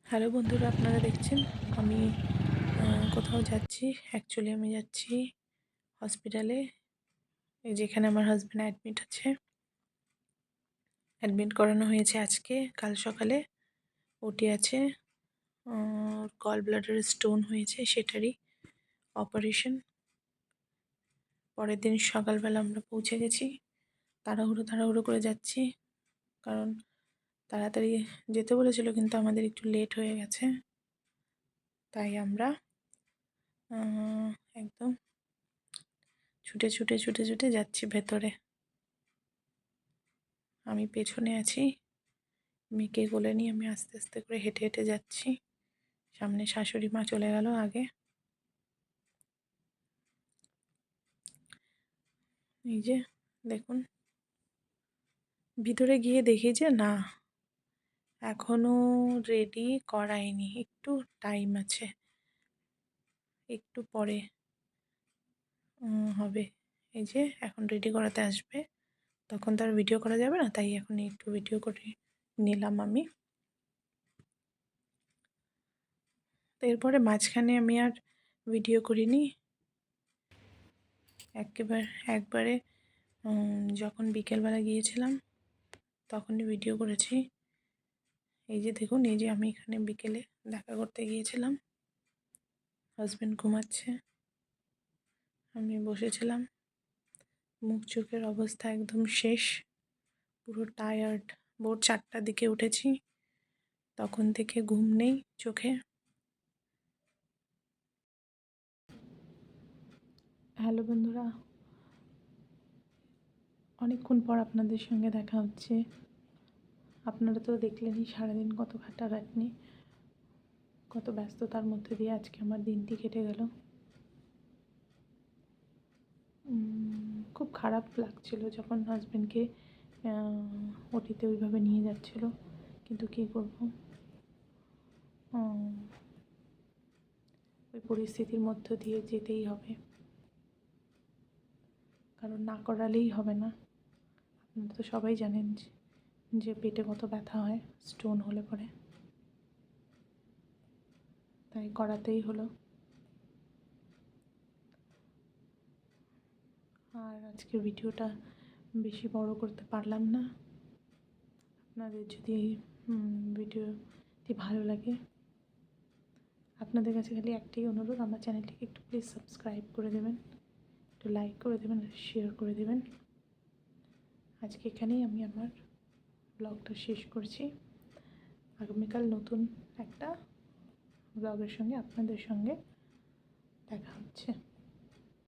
Hello বন্ধুরা, আপনারা দেখছেন আমি কোথাও যাচ্ছি। অ্যাকচুয়ালি আমি যাচ্ছি হসপিটালে, এই যেখানে আমার হাজব্যান্ড অ্যাডমিট আছে। অ্যাডমিট করানো হয়েছে আজকে, কাল সকালে ওটি আছে। গল ব্লাডারে স্টোন হয়েছে, সেটারই অপারেশন। পরের দিন সকালবেলা আমরা পৌঁছে গেছি। তাড়াহুড়ো করে যাচ্ছি, কারণ তাড়াতাড়ি যেতে বলেছিল, কিন্তু আমাদের একটু লেট হয়ে গেছে। তাই আমরা একদম ছুটে যাচ্ছি ভেতরে। আমি পেছনে আছি, মেয়েকে কোলে নিয়ে আমি আস্তে আস্তে করে হেঁটে হেঁটে যাচ্ছি। সামনে শাশুড়ি মা চলে গেল আগে। এই যে দেখুন, ভিতরে গিয়ে দেখি যে না, এখনো রেডি করায়নি, একটু টাইম আছে, একটু পরে হবে। এই যে এখন রেডি করাতে আসবে, তখন তো আর ভিডিও করা যাবে না, তাই এখন একটু ভিডিও করে নিলাম আমি। তো এরপরে মাঝখানে আমি আর ভিডিও করিনি। একবারে যখন বিকেলবেলা গিয়েছিলাম তখনই ভিডিও করেছি। এই যে দেখুন, এই যে আমি এখানে বিকেলে দেখা করতে গিয়েছিলাম, হাজব্যান্ড ঘুমাচ্ছে, আমি বসেছিলাম। মুখ চোখের অবস্থা একদম শেষ, পুরো টায়ার্ড। ভোর 4টার দিকে উঠেছি, তখন থেকে ঘুম নেই চোখে। হ্যালো বন্ধুরা, অনেকক্ষণ পর আপনাদের সঙ্গে দেখা হচ্ছে। আপনারা তো দেখলেনই সারাদিন কত খাটাখাটনি, কত ব্যস্ততার মধ্যে দিয়ে আজকে আমার দিনটি কেটে গেল। খুব খারাপ লাগছিল যখন হাজব্যান্ডকে ওটিতে ওইভাবে নিয়ে যাচ্ছিল, কিন্তু কী করব, ওই পরিস্থিতির মধ্য দিয়ে যেতেই হবে, কারণ না করালেই হবে না। আপনারা তো সবাই জানেন যে পেটে কত ব্যথা হয় স্টোন হলে পরে, তাই করাতেই হলো। আর আজকের ভিডিওটা বেশি বড় করতে পারলাম না। আপনাদের যদি ভিডিওটি ভালো লাগে, আপনাদের কাছে খালি একটাই অনুরোধ, আমার চ্যানেলটিকে একটু প্লিজ সাবস্ক্রাইব করে দেবেন, একটু লাইক করে দেবেন, শেয়ার করে দেবেন। আজকে এখানেই আমি আমার ব্লগটা শেষ করছি। আগামীকাল নতুন একটা ব্লগের সঙ্গে আপনাদের সঙ্গে দেখা হচ্ছে।